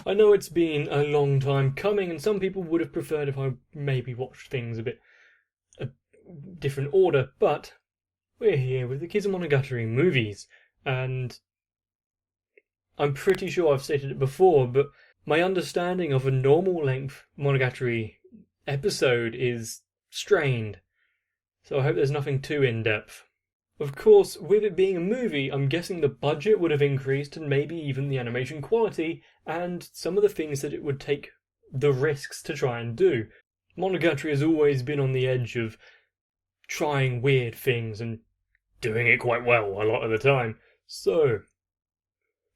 I know it's been a long time coming, and some people would have preferred if I maybe watched things a different order, but we're here with the Kizumonogatari movies, and I'm pretty sure I've stated it before, but my understanding of a normal length Monogatari episode is strained, so I hope there's nothing too in depth. Of course, with it being a movie, I'm guessing the budget would have increased and maybe even the animation quality and some of the things that it would take the risks to try and do. Monogatari has always been on the edge of trying weird things and doing it quite well a lot of the time. So,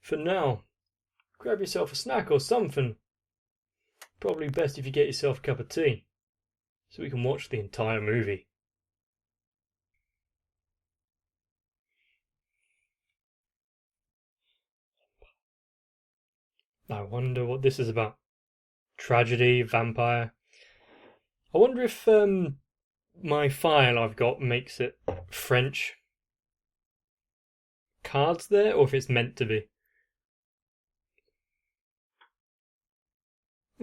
for now, grab yourself a snack or something. Probably best if you get yourself a cup of tea, so we can watch the entire movie. I wonder what this is about. Tragedy, vampire. I wonder if my file I've got makes it French cards there, or if it's meant to be.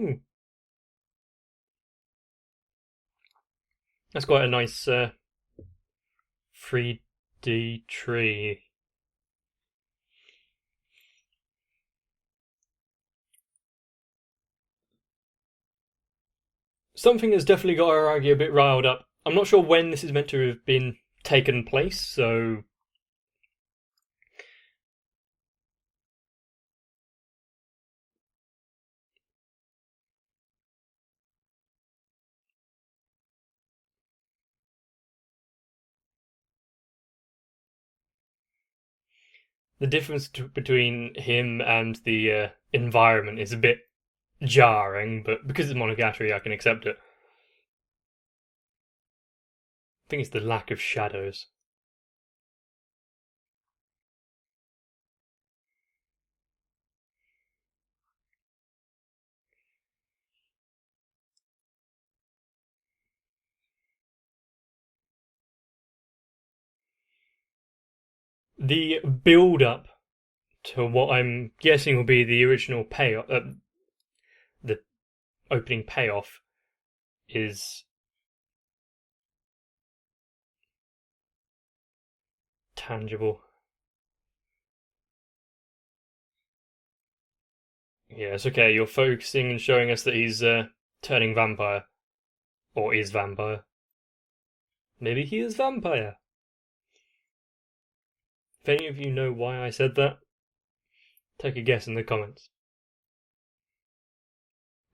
Ooh, that's quite a nice 3D tree. Something has definitely got Aragi a bit riled up. I'm not sure when this is meant to have been taken place, so the difference between him and the environment is a bit jarring, but because it's Monogatari, I can accept it. I think it's the lack of shadows. The build up to what I'm guessing will be the original payoff, the opening payoff, is tangible. Yeah, it's okay. You're focusing and showing us that he's turning vampire, or is vampire. Maybe he is vampire. If any of you know why I said that, take a guess in the comments.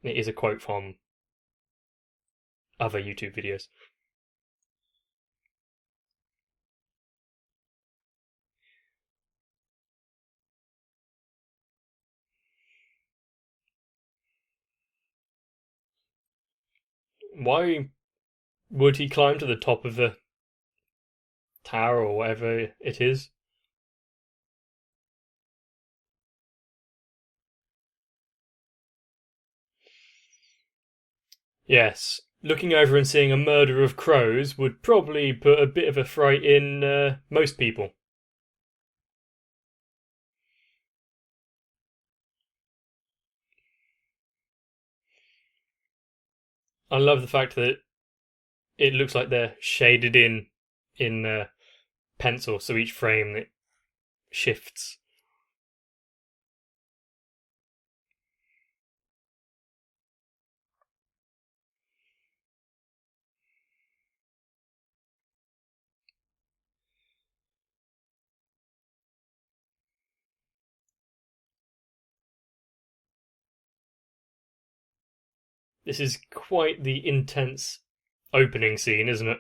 It is a quote from other YouTube videos. Why would he climb to the top of the tower or whatever it is? Yes, looking over and seeing a murder of crows would probably put a bit of a fright in most people. I love the fact that it looks like they're shaded in pencil, so each frame it shifts. This is quite the intense opening scene, isn't it?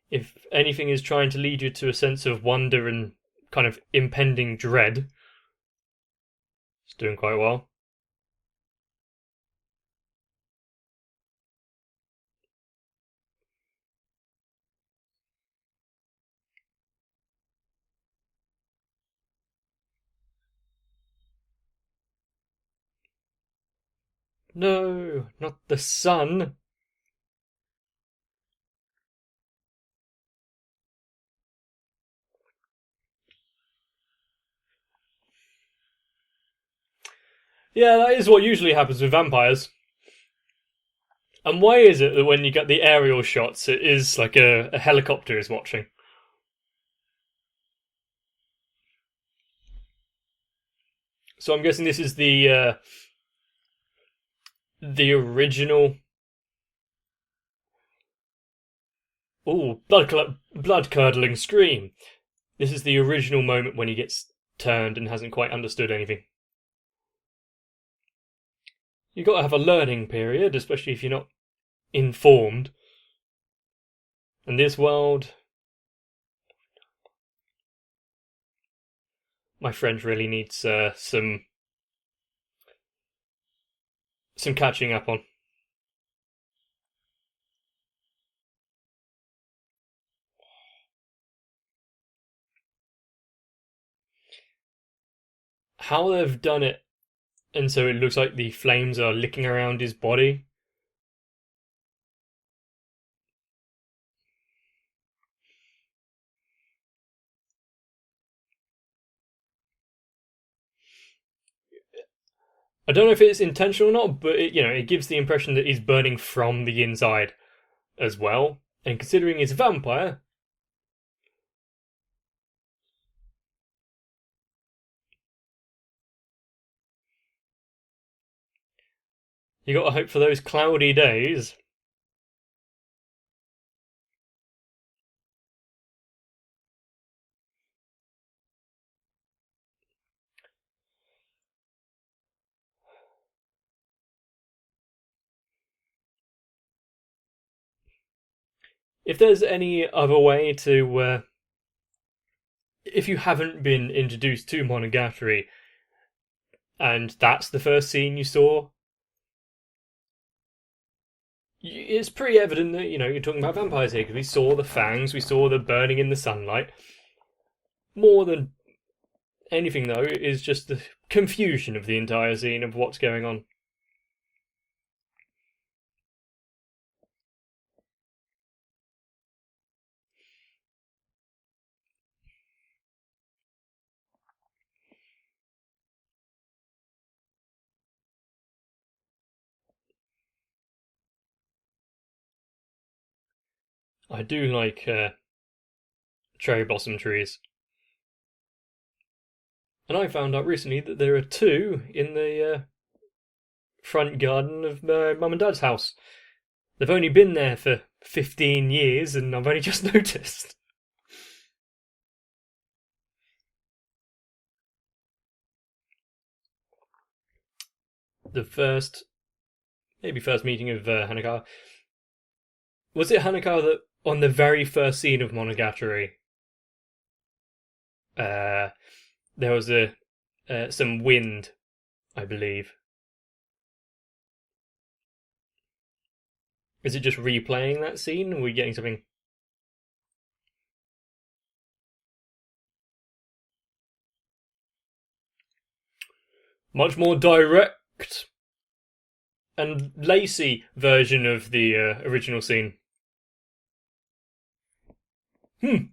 If anything is trying to lead you to a sense of wonder and kind of impending dread, it's doing quite well. No, not the sun. Yeah, that is what usually happens with vampires. And why is it that when you get the aerial shots, it is like a helicopter is watching? So I'm guessing this is the original. Ooh, blood curdling scream. This is the original moment when he gets turned and hasn't quite understood anything. You've got to have a learning period, especially if you're not informed. And this world, my friend really needs some catching up on. How they've done it, and so it looks like the flames are licking around his body. I don't know if it's intentional or not, but it gives the impression that he's burning from the inside as well. And considering he's a vampire, you got to hope for those cloudy days. If there's any other way to, if you haven't been introduced to Monogatari, and that's the first scene you saw, it's pretty evident that you're talking about vampires here because we saw the fangs, we saw the burning in the sunlight. More than anything, though, is just the confusion of the entire scene of what's going on. I do like cherry blossom trees. And I found out recently that there are two in the front garden of my mum and dad's house. They've only been there for 15 years and I've only just noticed. The maybe first meeting of Hanakawa. Was it Hanakawa that on the very first scene of Monogatari, uh, there was some wind, I believe. Is it just replaying that scene? Or are we getting something? Much more direct and lacy version of the original scene. Hmm.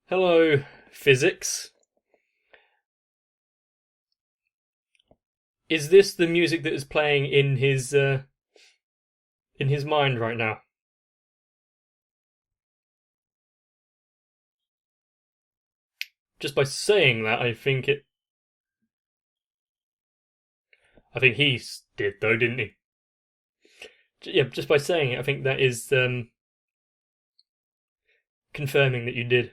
Hello, physics. Is this the music that is playing in his mind right now? Just by saying that, I think he did though, didn't he? Yeah, just by saying it, I think that is confirming that you did.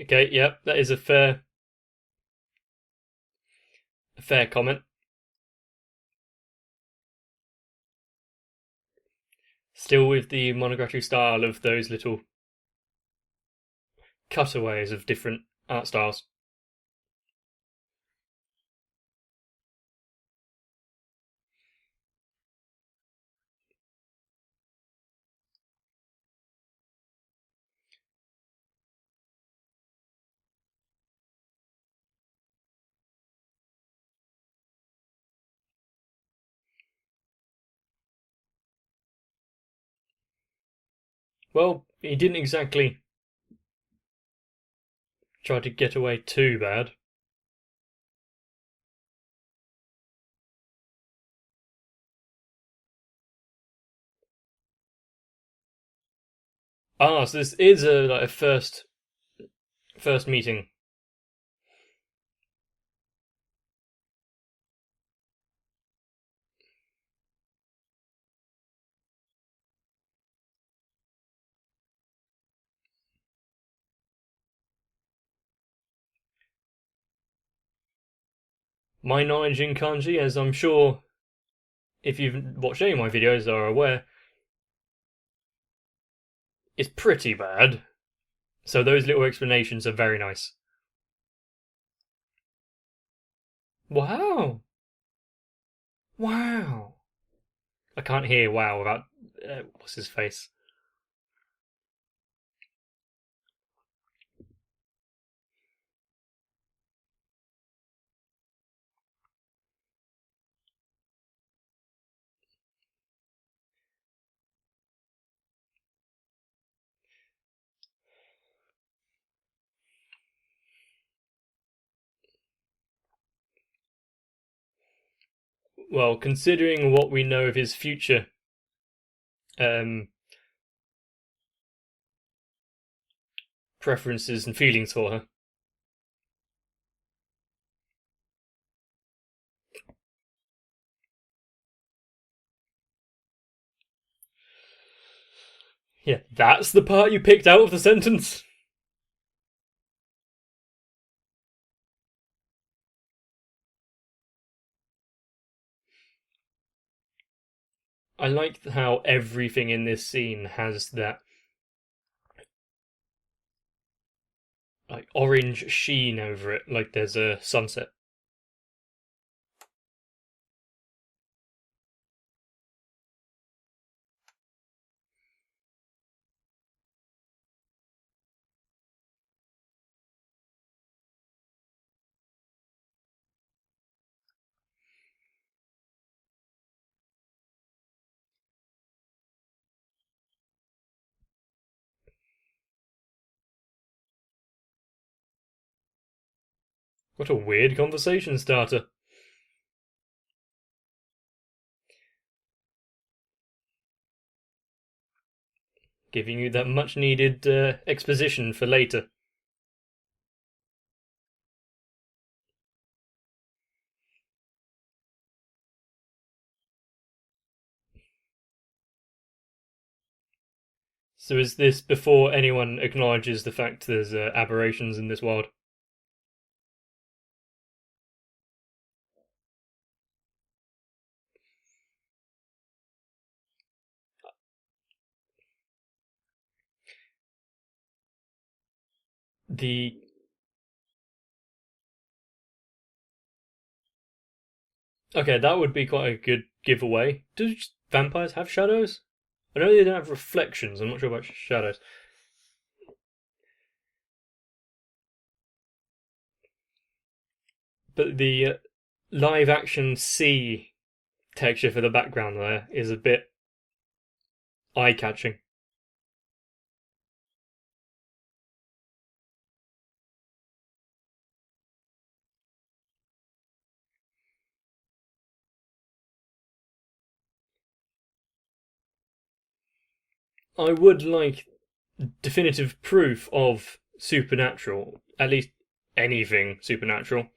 Okay, yeah, that is a fair comment. Still with the Monogatari style of those little cutaways of different art styles. Well, he didn't exactly try to get away too bad. Ah, so this is a first meeting. My knowledge in kanji, as I'm sure if you've watched any of my videos are aware, is pretty bad. So those little explanations are very nice. Wow! Wow! I can't hear wow without what's his face. Well, considering what we know of his future um, preferences and feelings for her, yeah, that's the part you picked out of the sentence. I like how everything in this scene has that like orange sheen over it, like there's a sunset. What a weird conversation starter. Giving you that much needed exposition for later. So is this before anyone acknowledges the fact there's aberrations in this world? The Okay, that would be quite a good giveaway. Do vampires have shadows? I know they don't have reflections. I'm not sure about shadows. But the live action sea texture for the background there is a bit eye catching. I would like definitive proof of supernatural, at least anything supernatural,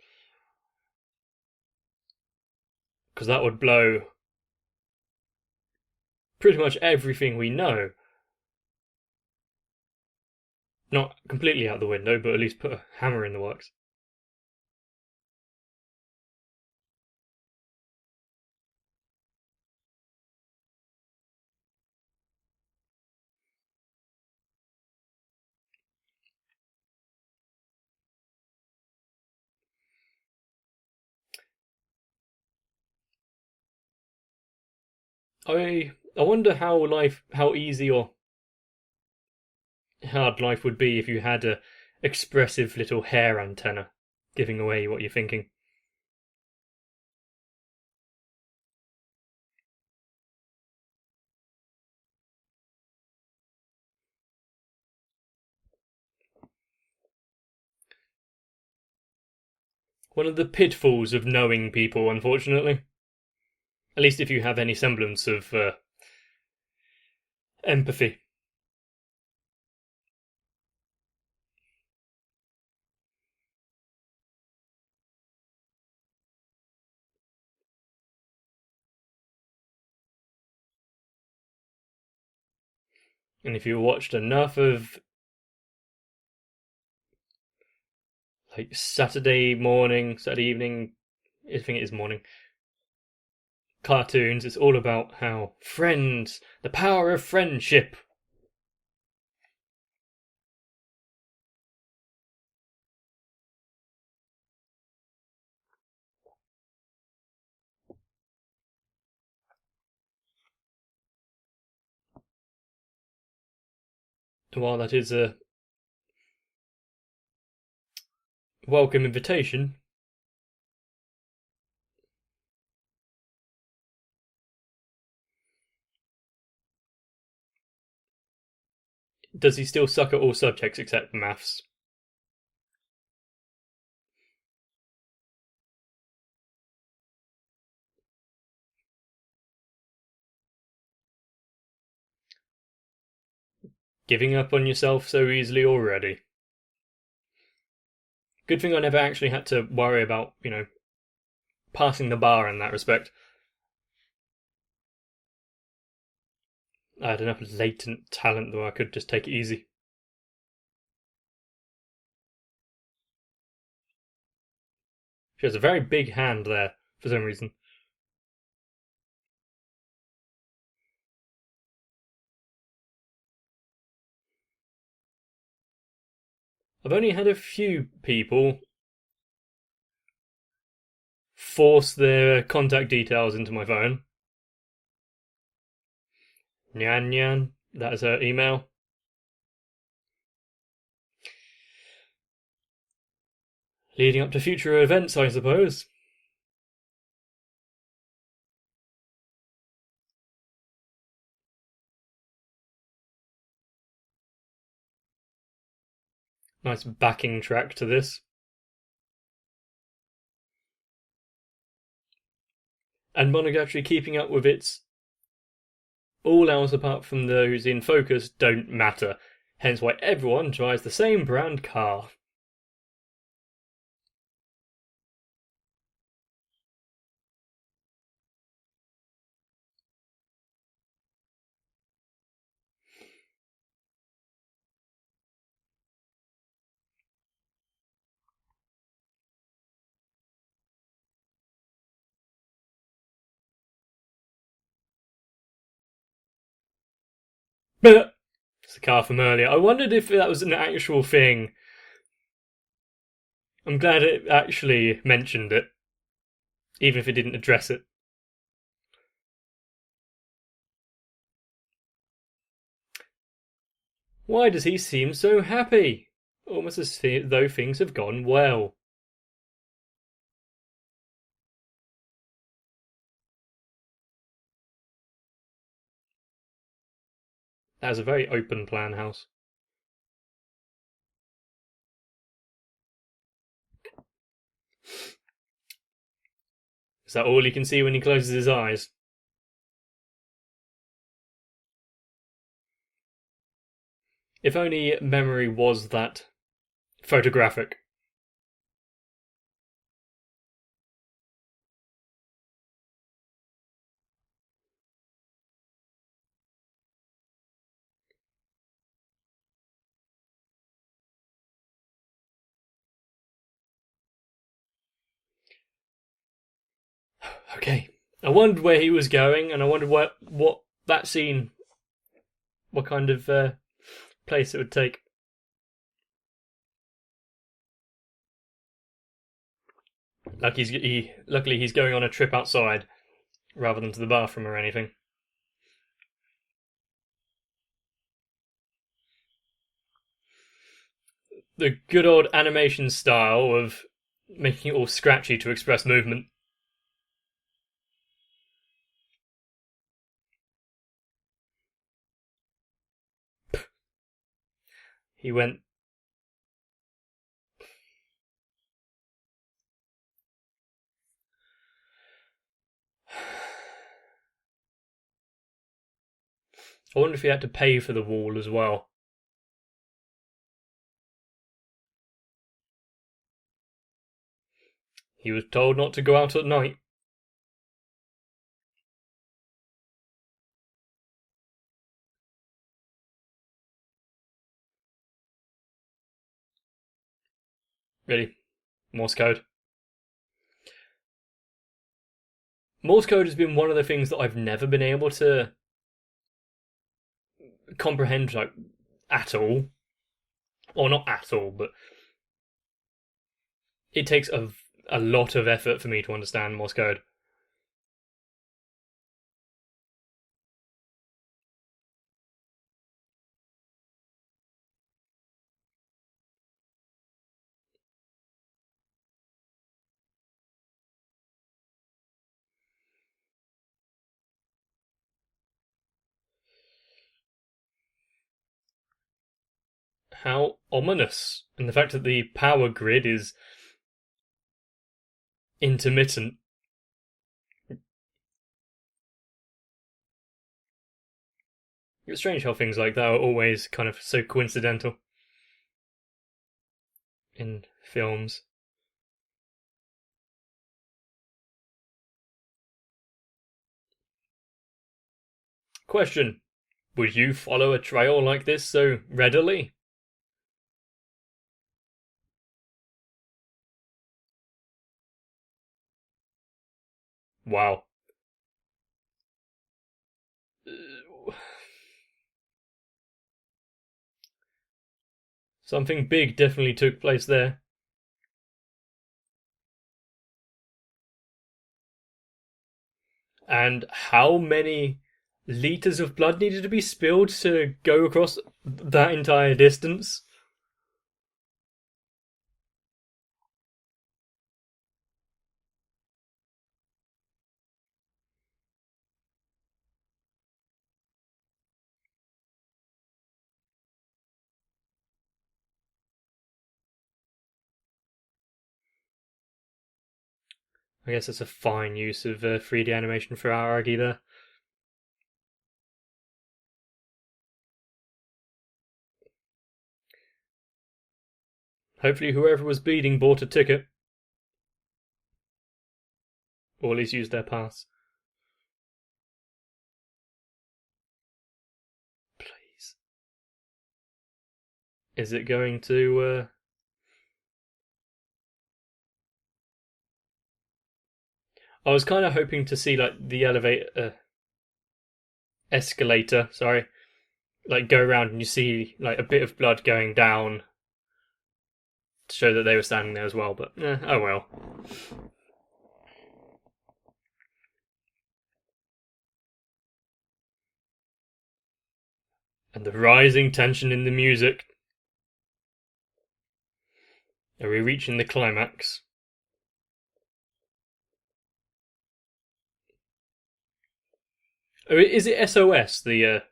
because that would blow pretty much everything we know. Not completely out the window, but at least put a hammer in the works. I wonder how easy or hard life would be if you had a expressive little hair antenna giving away what you're thinking. One of the pitfalls of knowing people, unfortunately. At least if you have any semblance of empathy. And if you watched enough of like Saturday morning, Saturday evening, I think it is morning, cartoons, it's all about how friends, the power of friendship. While that is a welcome invitation, does he still suck at all subjects except maths? Giving up on yourself so easily already. Good thing I never actually had to worry about, passing the bar in that respect. I had enough latent talent that I could just take it easy. She has a very big hand there, for some reason. I've only had a few people force their contact details into my phone. Nyan Nyan, that is her email. Leading up to future events, I suppose. Nice backing track to this. And Monogatari keeping up with its all else apart from those in focus don't matter. Hence why everyone drives the same brand car. But it's the car from earlier. I wondered if that was an actual thing. I'm glad it actually mentioned it, even if it didn't address it. Why does he seem so happy? Almost as though things have gone well. That is a very open plan house. Is that all he can see when he closes his eyes? If only memory was that photographic. Okay. I wondered where he was going, and I wondered what that scene, what kind of place it would take. Luckily, he's going on a trip outside rather than to the bathroom or anything. The good old animation style of making it all scratchy to express movement. He went. I wonder if he had to pay for the wall as well. He was told not to go out at night. Really? Morse code? Morse code has been one of the things that I've never been able to comprehend, like, at all. Or not at all, but it takes a lot of effort for me to understand Morse code. How ominous. And the fact that the power grid is intermittent. It's strange how things like that are always kind of so coincidental in films. Question: would you follow a trail like this so readily? Wow. Something big definitely took place there. And how many liters of blood needed to be spilled to go across that entire distance? I guess that's a fine use of 3D animation for Aragi there. Hopefully whoever was bleeding bought a ticket. Or at least used their pass. Please. Is it going to... I was kind of hoping to see, like, the elevator... escalator, sorry. Like, go around and you see, like, a bit of blood going down to show that they were standing there as well, but oh well. And the rising tension in the music. Are we reaching the climax? Oh, is it SOS, the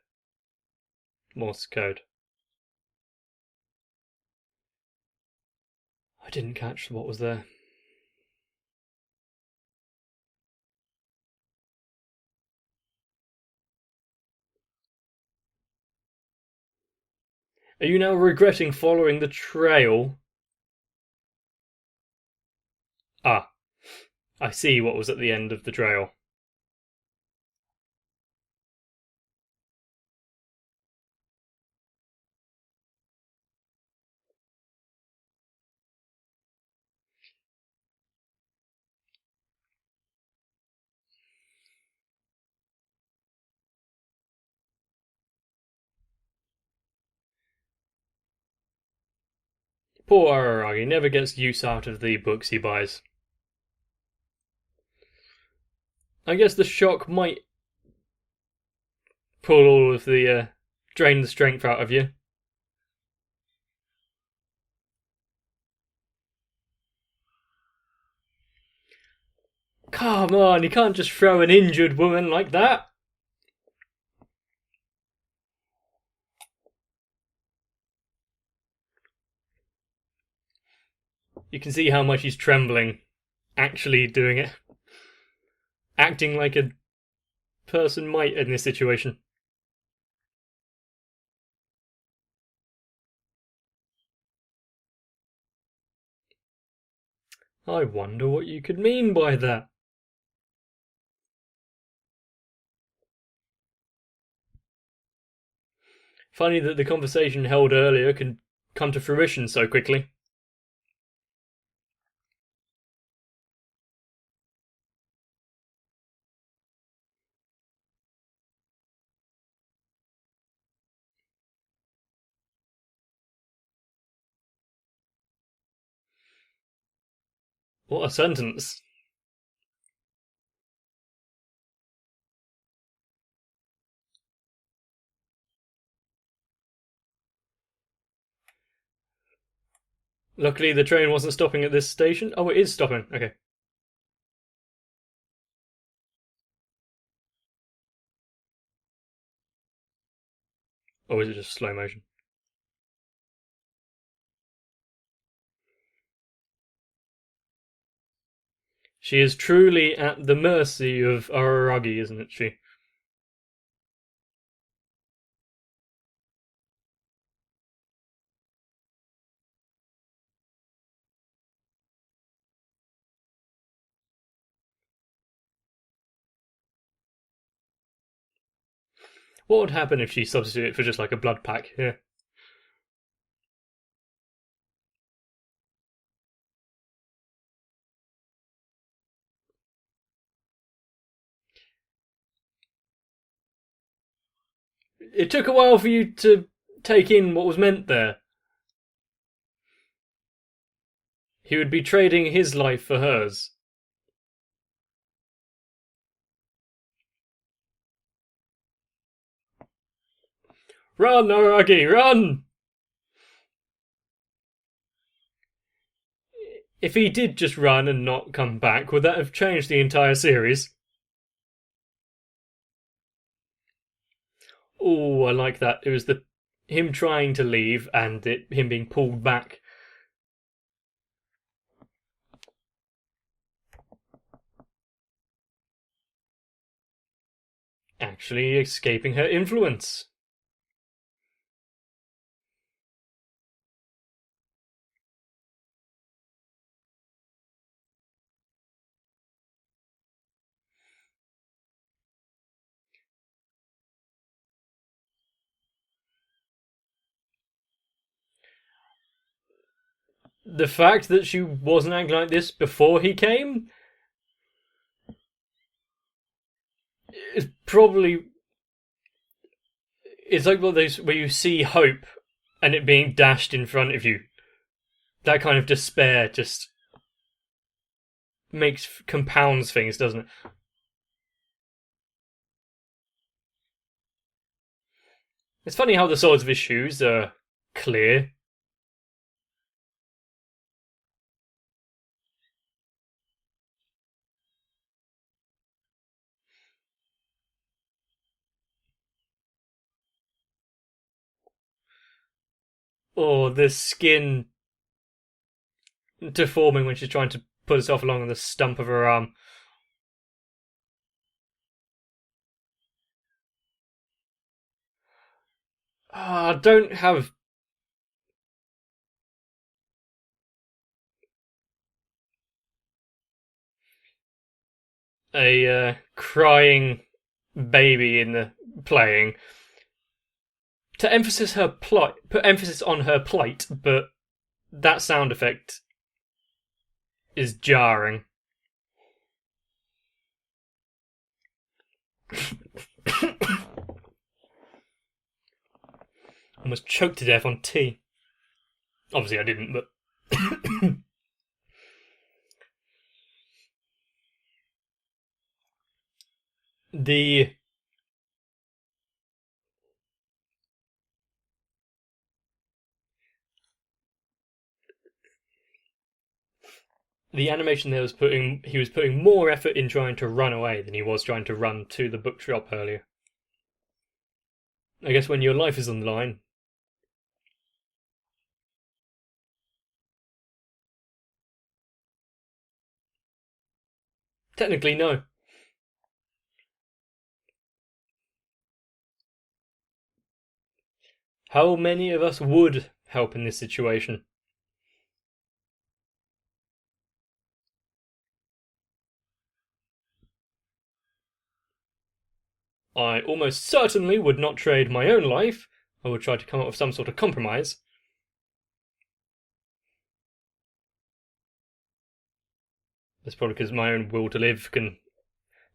Morse code? I didn't catch what was there. Are you now regretting following the trail? Ah, I see what was at the end of the trail. Poor Araragi never gets use out of the books he buys. I guess the shock might pull all of the drain the strength out of you. Come on, you can't just throw an injured woman like that. You can see how much he's trembling, actually doing it. Acting like a person might in this situation. I wonder what you could mean by that. Funny that the conversation held earlier could come to fruition so quickly. What a sentence. Luckily, the train wasn't stopping at this station. Oh, it is stopping. Okay. Or is it just slow motion? She is truly at the mercy of Araragi, isn't she? What would happen if she substituted for just like a blood pack here? It took a while for you to take in what was meant there. He would be trading his life for hers. Run, Araragi, run! If he did just run and not come back, would that have changed the entire series? Oh, I like that. It was the him trying to leave and him being pulled back. Actually escaping her influence. The fact that she wasn't acting like this before he came is probably. It's like one of those where you see hope and it being dashed in front of you. That kind of despair just compounds things, doesn't it? It's funny how the soles of his shoes are clear. Or the skin deforming when she's trying to put herself along on the stump of her arm. Don't have a crying baby in the playing to put emphasis on her plight, but that sound effect is jarring. Almost choked to death on tea. Obviously, I didn't, but the the animation there he was putting more effort in trying to run away than he was trying to run to the bookshop earlier. I guess when your life is on the line. Technically, no. How many of us would help in this situation? I almost certainly would not trade my own life. I would try to come up with some sort of compromise. That's probably because my own will to live can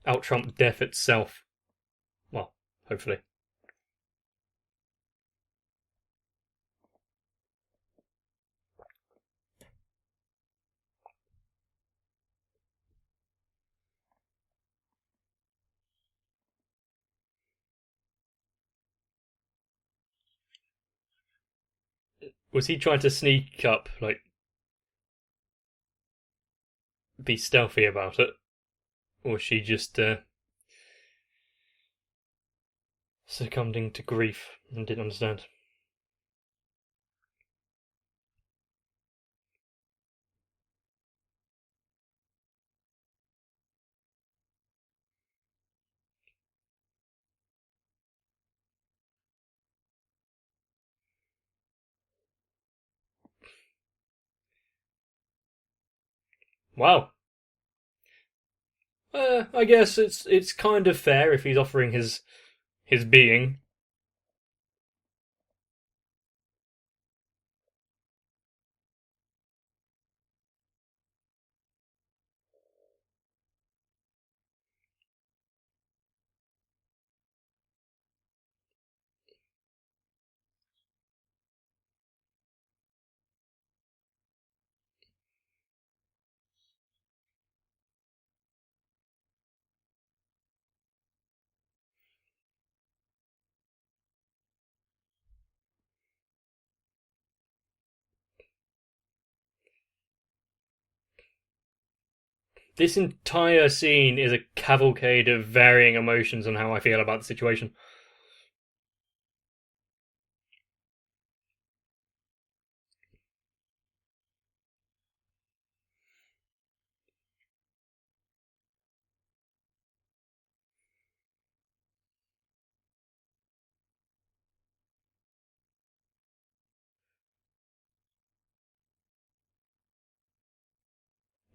out-trump death itself. Well, hopefully. Was he trying to sneak up, like, be stealthy about it? Or was she just succumbing to grief and didn't understand? Wow. I guess it's kind of fair if he's offering his being. This entire scene is a cavalcade of varying emotions on how I feel about the situation.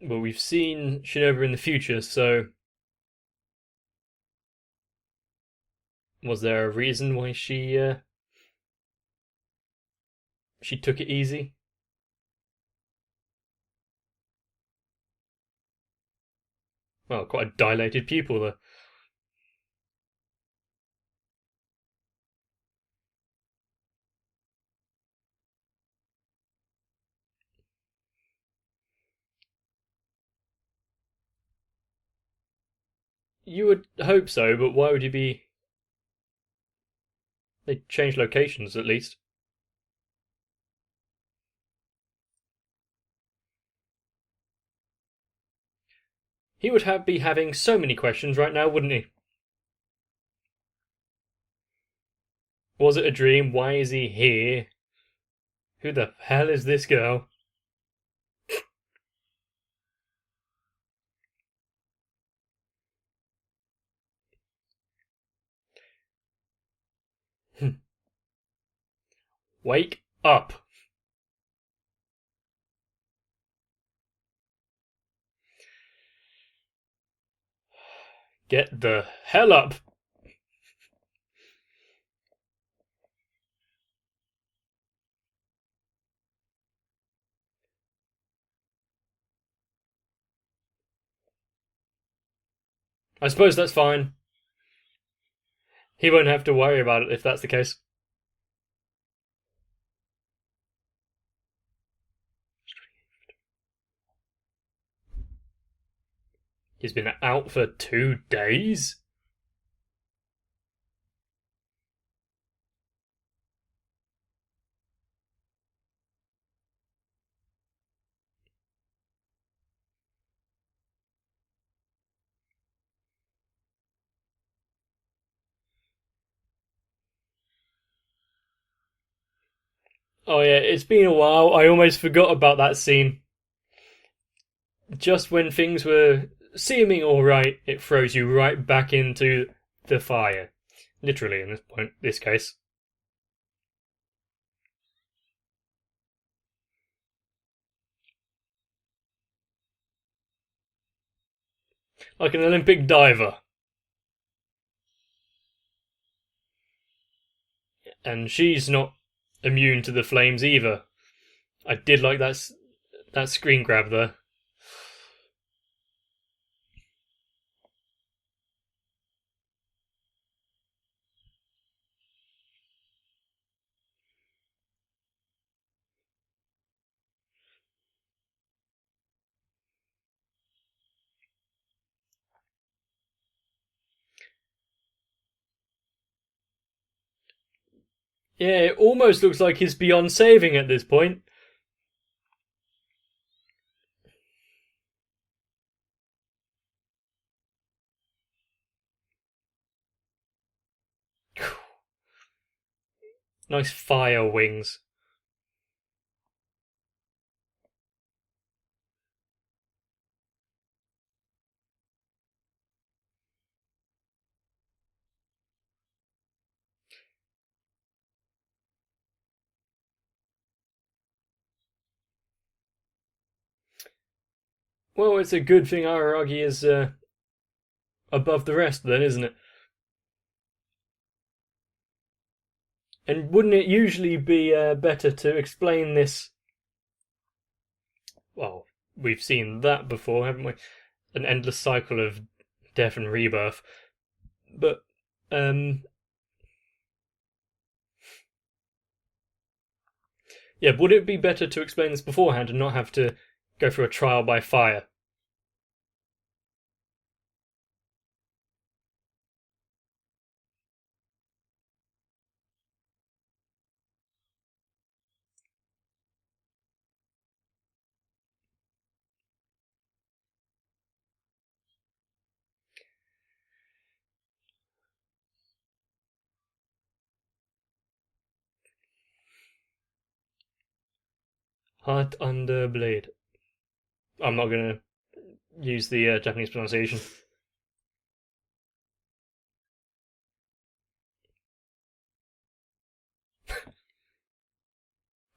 But we've seen Shinobu in the future, so was there a reason why she took it easy? Well, quite a dilated pupil there. You would hope so, but why would you be? They changed locations at least. He would be having so many questions right now, wouldn't he? Was it a dream? Why is he here? Who the hell is this girl? Wake up! Get the hell up! I suppose that's fine. He won't have to worry about it if that's the case. He's been out for 2 days? Oh yeah, it's been a while. I almost forgot about that scene. Just when things were seeming alright, it throws you right back into the fire. Literally, in this case. Like an Olympic diver. And she's not immune to the flames either. I did like that screen grab there. Yeah, it almost looks like he's beyond saving at this point. Nice fire wings. Well, it's a good thing Araragi is above the rest, then, isn't it? And wouldn't it usually be better to explain this? Well, we've seen that before, haven't we? An endless cycle of death and rebirth. But um, yeah, would it be better to explain this beforehand and not have to go through a trial by fire? Heart under blade. I'm not gonna use the Japanese pronunciation.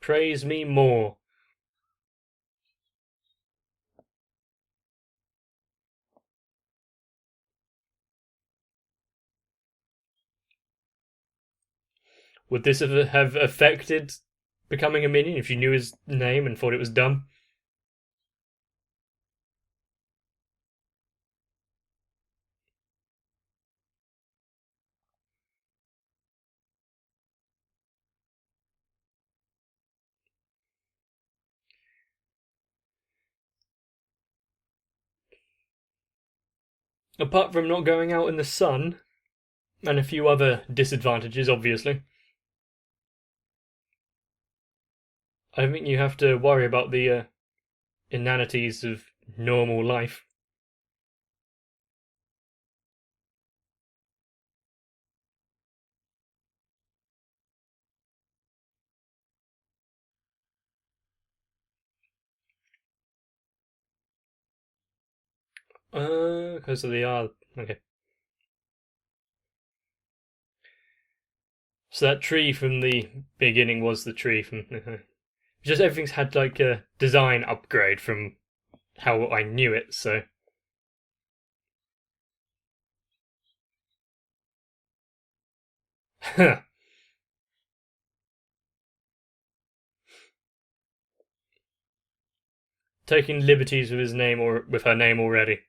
Praise me more. Would this have affected becoming a minion if you knew his name and thought it was dumb? Apart from not going out in the sun, and a few other disadvantages, obviously, I don't think you have to worry about the inanities of normal life. Because of the okay. So that tree from the beginning was the tree from. Just everything's had like a design upgrade from how I knew it. So taking liberties with his name or with her name already.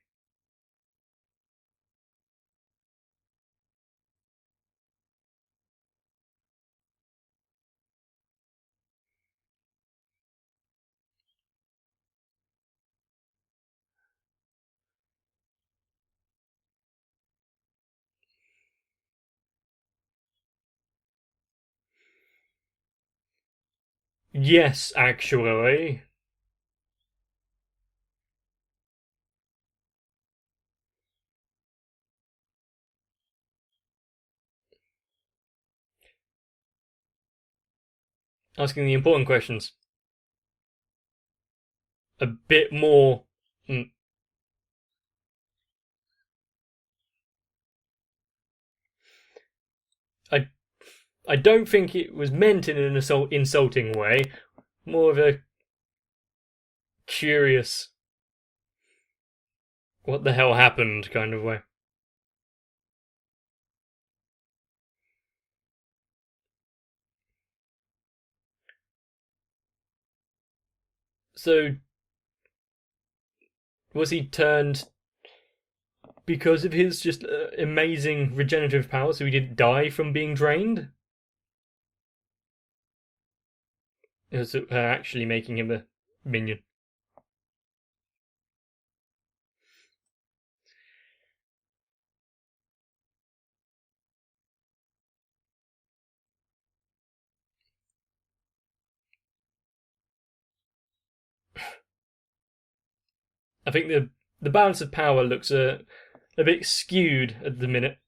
Yes, actually. asking the important questions. A bit more. mm, I I don't think it was meant in an insulting way. More of a curious, what the hell happened kind of way. So was he turned because of his just amazing regenerative power, so he didn't die from being drained? It was actually making him a minion. I think the balance of power looks a bit skewed at the minute.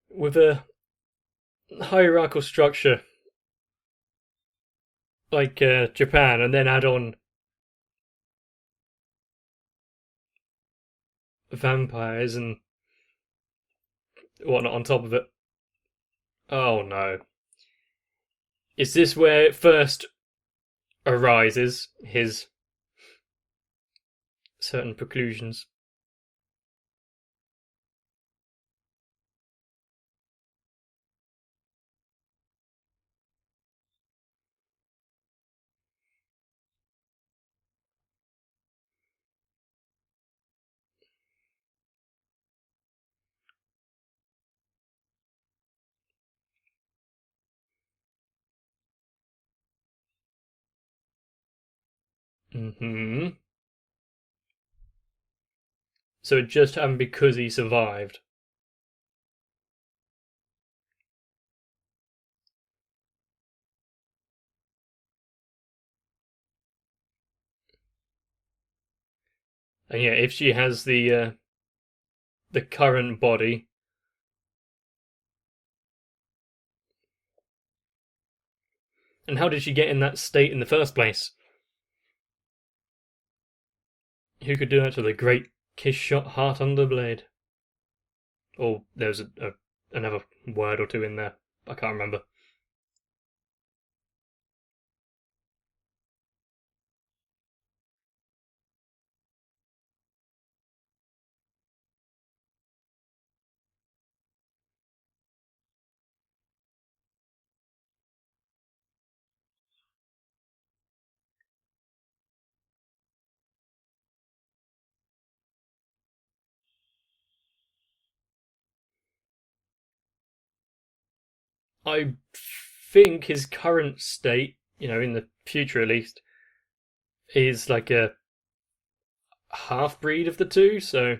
With a hierarchical structure like Japan, and then add on vampires and whatnot on top of it. Oh no. Is this where it first arises, his certain preclusions? Hmm. So it just happened because he survived. And yeah, if she has the current body, and how did she get in that state in the first place? Who could do that to the great kiss shot heart under blade? Or there's another word or two in there. I can't remember. I think his current state, in the future at least, is like a half breed of the two. So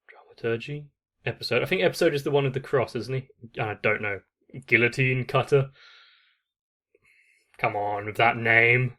dramaturgy episode. I think episode is the one with the cross, isn't he? I don't know. Guillotine cutter. Come on with that name.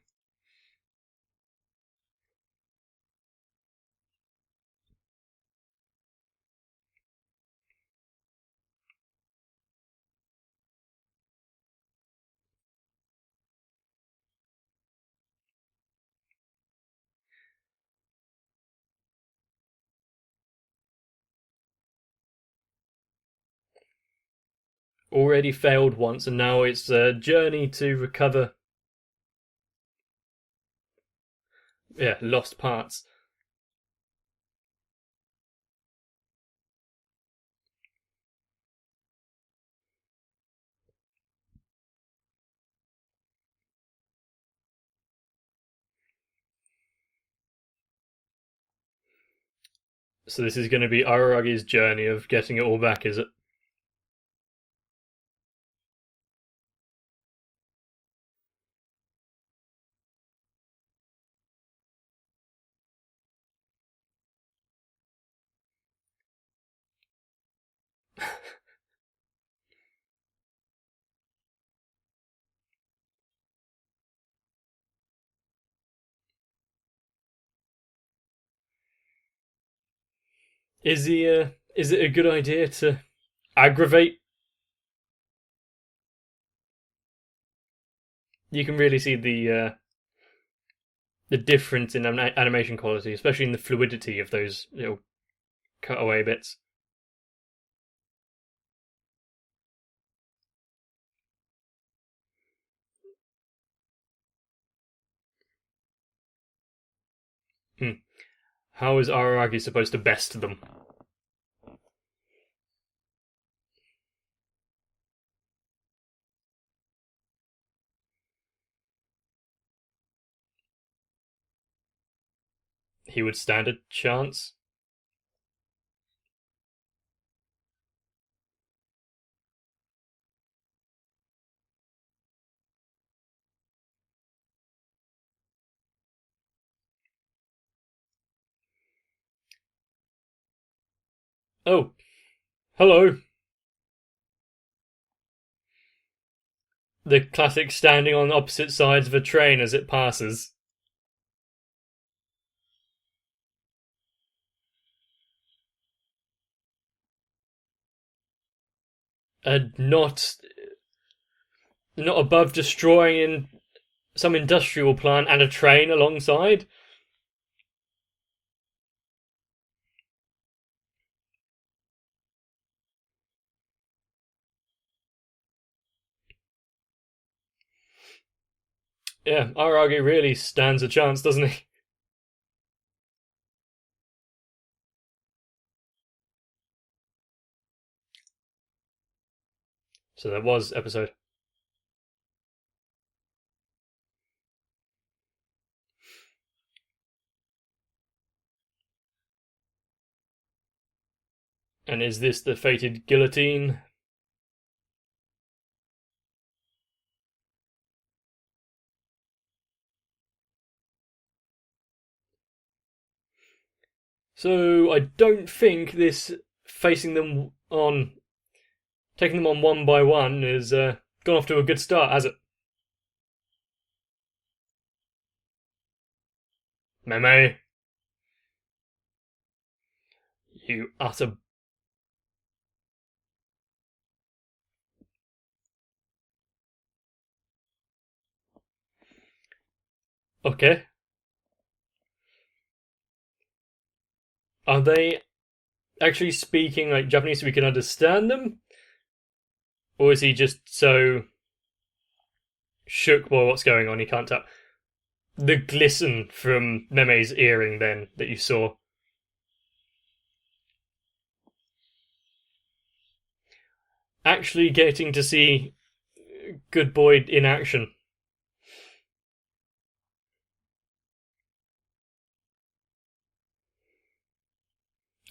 Already failed once, and now it's a journey to recover. Yeah, lost parts. So this is going to be Araragi's journey of getting it all back, is it? Is he? Is it a good idea to aggravate? You can really see the difference in animation quality, especially in the fluidity of those little cutaway bits. Hmm. How is Araragi supposed to best them? He would stand a chance. Oh, hello. The classic standing on opposite sides of a train as it passes. Not above destroying some industrial plant and a train alongside. Yeah, Aragi really stands a chance, doesn't he? So there was episode. And is this the fated guillotine? So I don't think this facing them on, taking them on one by one, is gone off to a good start, has it? Meme, you utter. Okay. Are they actually speaking like Japanese so we can understand them? Or is he just so shook by what's going on he can't tell? The glisten from Meme's earring, then, that you saw. Actually getting to see Good Boy in action.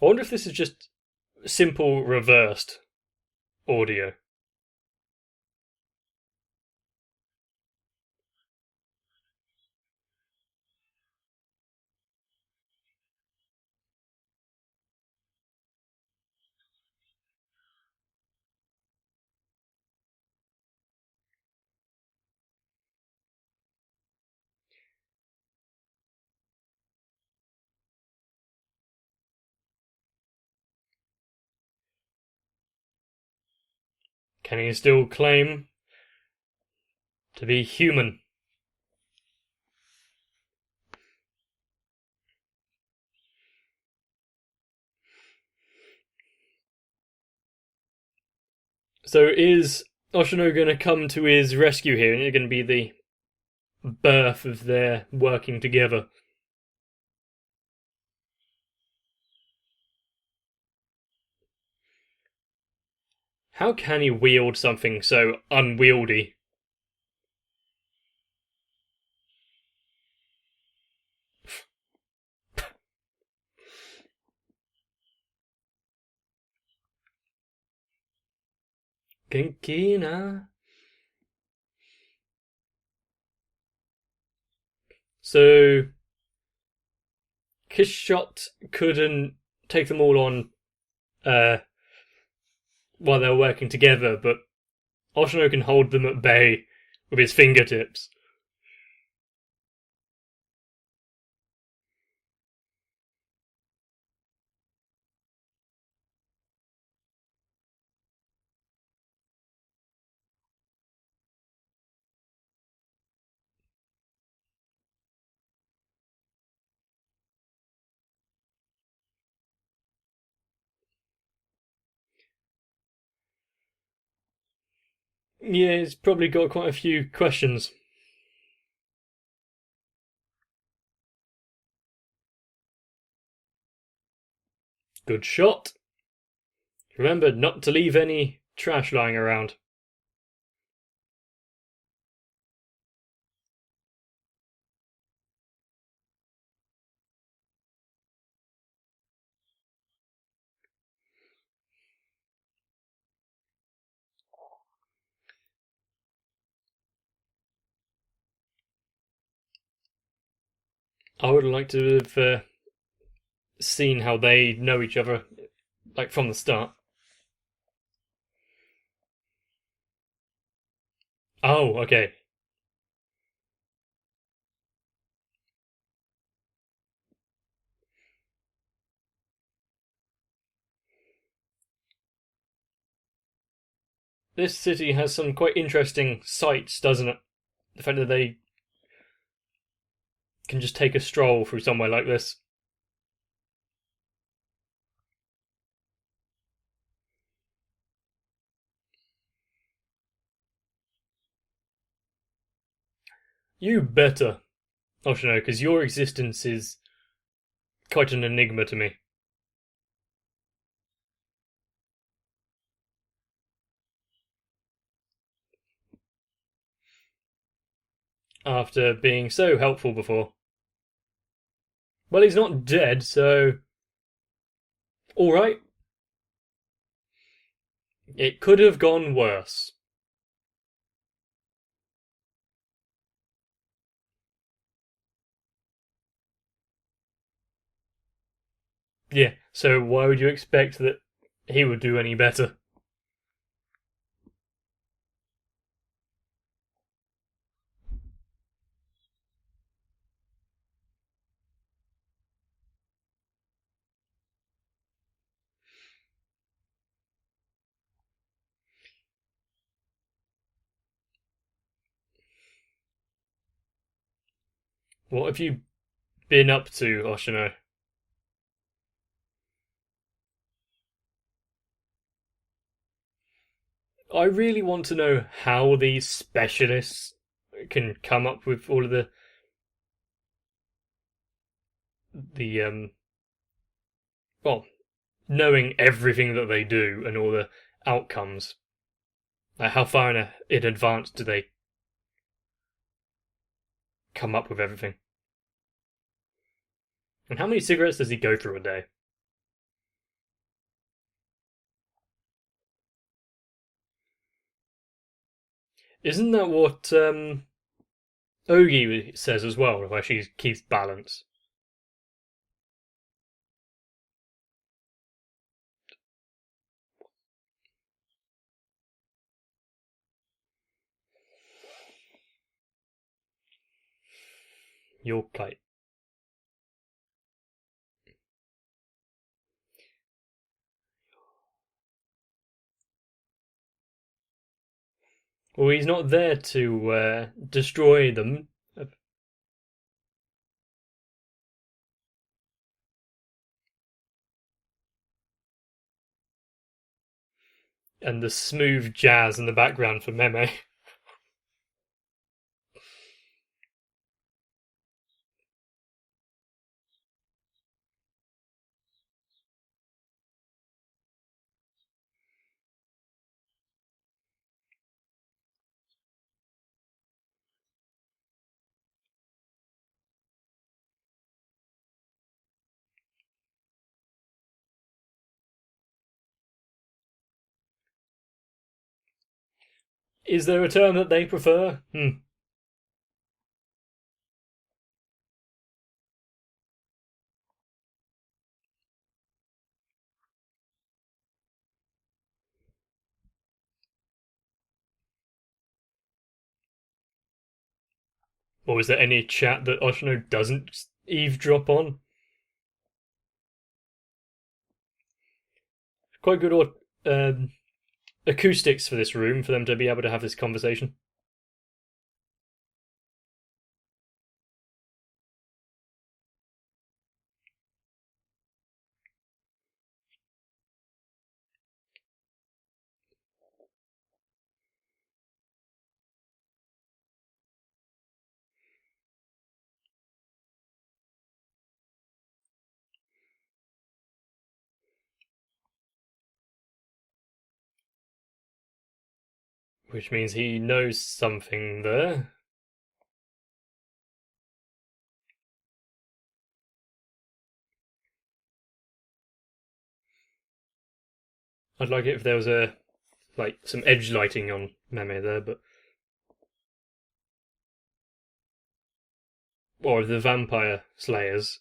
I wonder if this is just simple reversed audio. Can he still claim to be human? So is Oshino going to come to his rescue here, and it's going to be the birth of their working together? How can he wield something so unwieldy? Genki na. So Kishshot couldn't take them all on while they're working together, but Oshino can hold them at bay with his fingertips. Yeah, he's probably got quite a few questions. Good shot. Remember not to leave any trash lying around. I would like to have seen how they know each other, like from the start. Oh, okay. This city has some quite interesting sights, doesn't it? The fact that they can just take a stroll through somewhere like this. You better, Oshino, because your existence is quite an enigma to me. After being so helpful before. Well, he's not dead, so. Alright. It could have gone worse. Yeah, so why would you expect that he would do any better? What have you been up to, Oshino? I really want to know how these specialists can come up with all of the well, knowing everything that they do and all the outcomes. Like how far in advance do they come up with everything? And how many cigarettes does he go through a day? Isn't that what Ogi says as well, where she keeps balance? Your kite. Well, he's not there to destroy them. And the smooth jazz in the background for Meme. Is there a term that they prefer? Or is there any chat that Oshino doesn't eavesdrop on? Quite good acoustics for this room for them to be able to have this conversation. Which means he knows something there. I'd like it if there was some edge lighting on Meme there, but or the vampire slayers.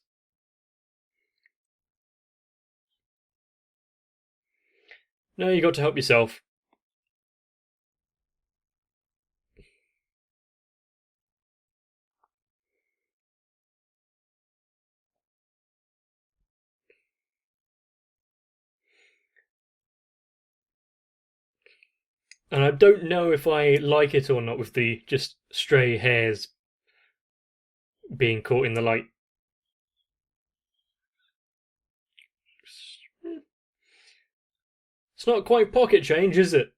No, you got to help yourself. And I don't know if I like it or not with the just stray hairs being caught in the light. It's not quite pocket change, is it?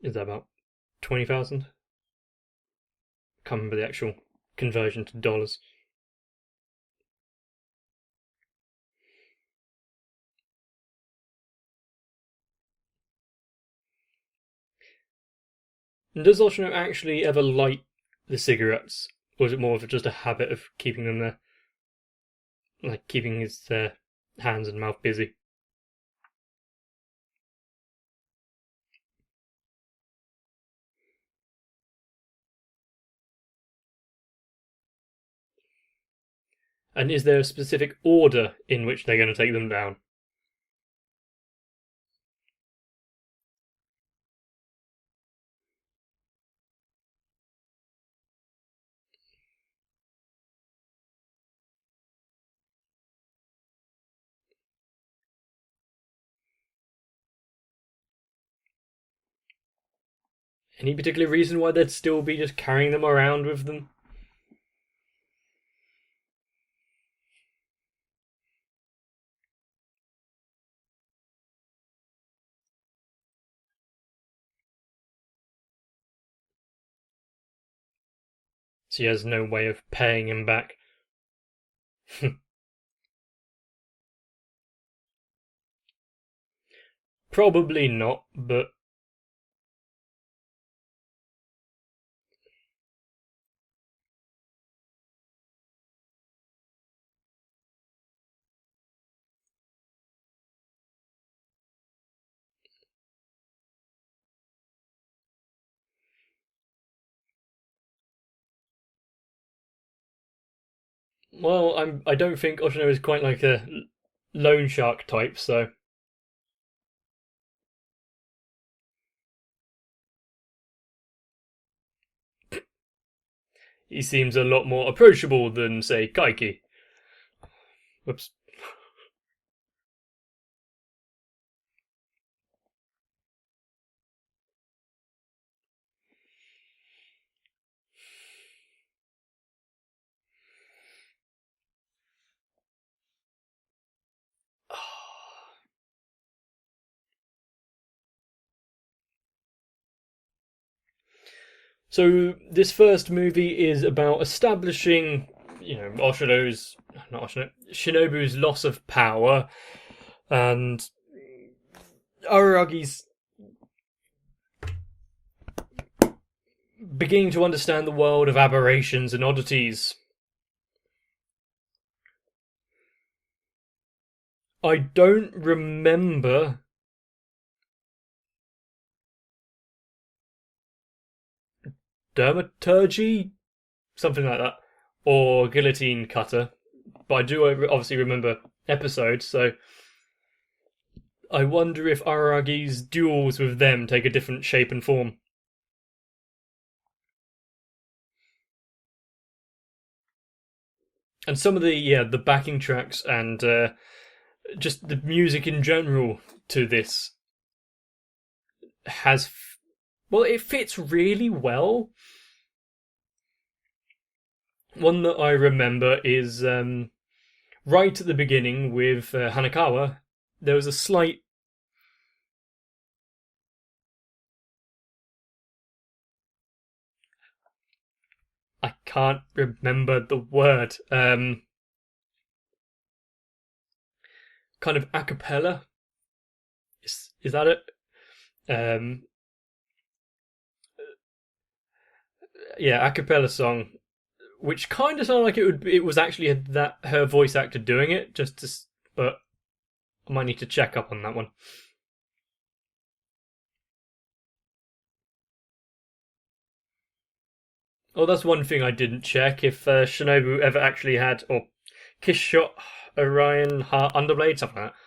Is that about 20,000? Can't remember the actual conversion to dollars. And does Oshino actually ever light the cigarettes? Or is it more of just a habit of keeping them there? Like keeping his hands and mouth busy? And is there a specific order in which they're going to take them down? Any particular reason why they'd still be just carrying them around with them? She has no way of paying him back. Probably not, but well, I don't think Oshino is quite like a loan shark type, so he seems a lot more approachable than, say, Kaiki. Whoops. So this first movie is about establishing, Oshino's not Oshino, Shinobu's loss of power, and Araragi's beginning to understand the world of aberrations and oddities. I don't remember dramaturgy, something like that. or guillotine cutter, but I do obviously remember episodes, so I wonder if Araragi's duels with them take a different shape and form. And some of the backing tracks and just the music in general to this has, well, it fits really well. One that I remember is right at the beginning with Hanakawa. There was a slight. I can't remember the word. Kind of a cappella. Is that it? Um, yeah, a cappella song, which kind of sounded like it was actually that her voice actor doing it. But I might need to check up on that one. Oh, that's one thing I didn't check. If Shinobu ever actually had, or Kishshot, Orion, Heart, Underblade, something like that,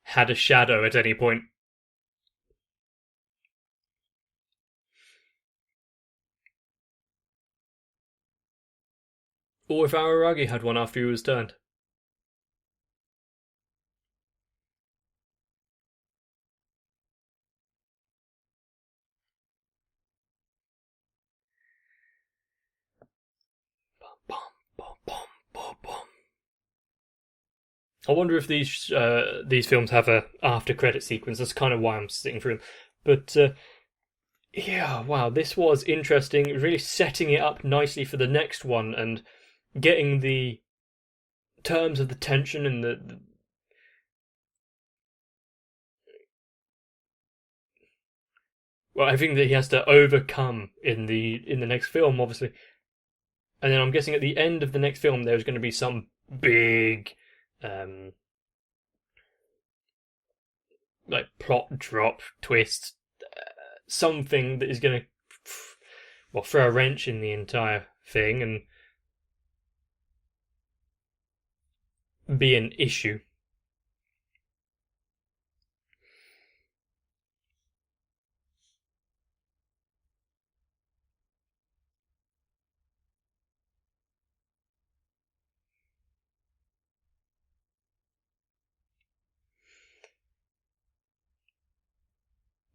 had a shadow at any point. Or if Araragi had one after he was turned. I wonder if these films have a after credit sequence. That's kind of why I'm sitting through them. But yeah, wow, this was interesting. Really setting it up nicely for the next one and getting the terms of the tension and the well, everything that he has to overcome in the next film, obviously. And then I'm guessing at the end of the next film, there's going to be some big, um, like plot drop twist, something that is going to, well, throw a wrench in the entire thing and be an issue.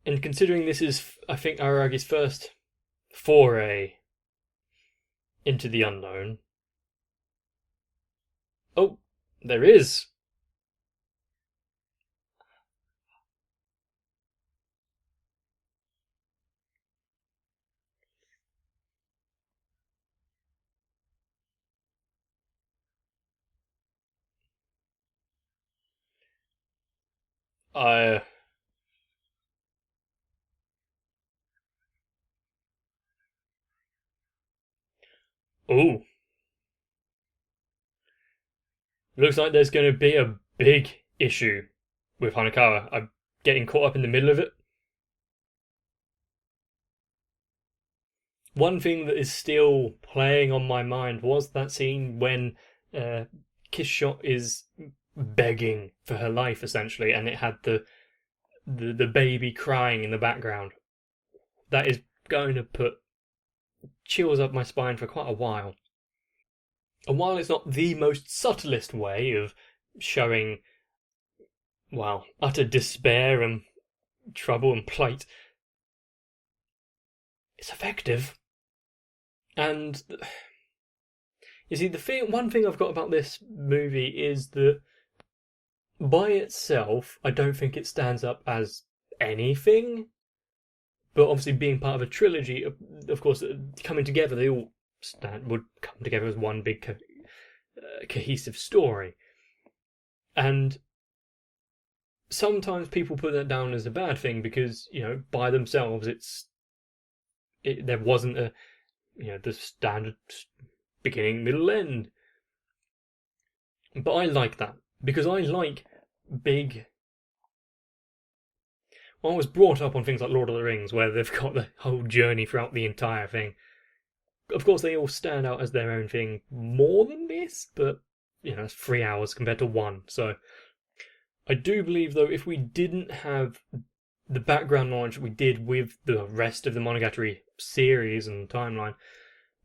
And considering this is, I think, Araragi's first foray into the unknown. Oh, there is. I. Oh, looks like there's going to be a big issue with Hanakawa. I'm getting caught up in the middle of it. One thing that is still playing on my mind was that scene when uh, Kishshot is begging for her life, essentially, and it had the baby crying in the background. That is going to put chills up my spine for quite a while. And while it's not the most subtlest way of showing, well, utter despair and trouble and plight, it's effective. And you see, one thing I've got about this movie is that by itself, I don't think it stands up as anything. But obviously, being part of a trilogy, of course, coming together, they all would come together as one big cohesive story. And sometimes people put that down as a bad thing because by themselves, there wasn't the standard beginning, middle, end. But I like that because I like big. Well, I was brought up on things like Lord of the Rings, where they've got the whole journey throughout the entire thing. Of course, they all stand out as their own thing more than this, but, it's 3 hours compared to 1. So I do believe, though, if we didn't have the background knowledge we did with the rest of the Monogatari series and timeline,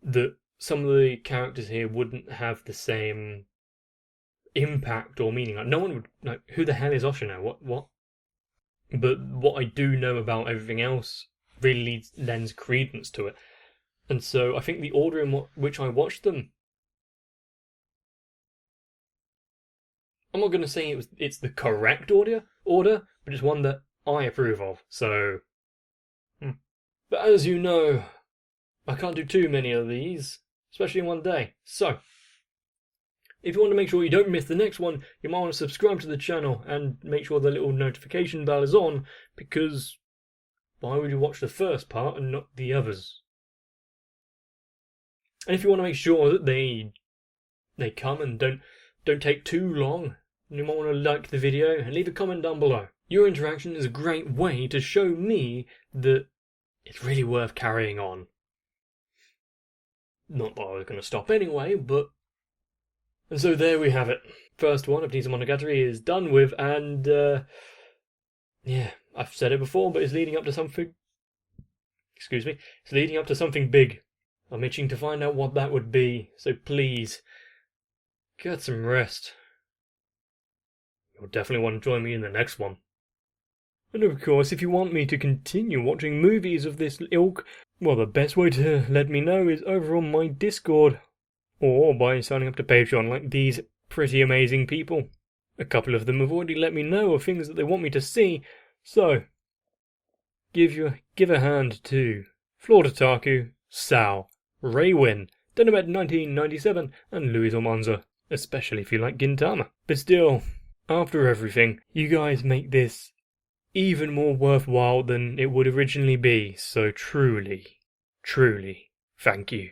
that some of the characters here wouldn't have the same impact or meaning. Like, no one would, like, who the hell is Oshino? What? But what I do know about everything else really lends credence to it. And so I think the order in which I watched them, I'm not going to say it's the correct order, but it's one that I approve of. So, but as you know, I can't do too many of these, especially in one day. So, if you want to make sure you don't miss the next one, you might want to subscribe to the channel and make sure the little notification bell is on, because why would you watch the first part and not the others? And if you want to make sure that they come and don't take too long, you might want to like the video and leave a comment down below. Your interaction is a great way to show me that it's really worth carrying on. Not that I was going to stop anyway, but... And so there we have it. First one of Kizumonogatari is done with, and yeah, I've said it before, but it's leading up to something... Excuse me. It's leading up to something big. I'm itching to find out what that would be, so please, get some rest. You'll definitely want to join me in the next one. And of course, if you want me to continue watching movies of this ilk, well, the best way to let me know is over on my Discord, or by signing up to Patreon like these pretty amazing people. A couple of them have already let me know of things that they want me to see, so give a hand to Floor Taku, Sao, Raywin, Dynamite 1997, and Luis Almanza, especially if you like Gintama. But still, after everything, you guys make this even more worthwhile than it would originally be, so truly, truly, thank you.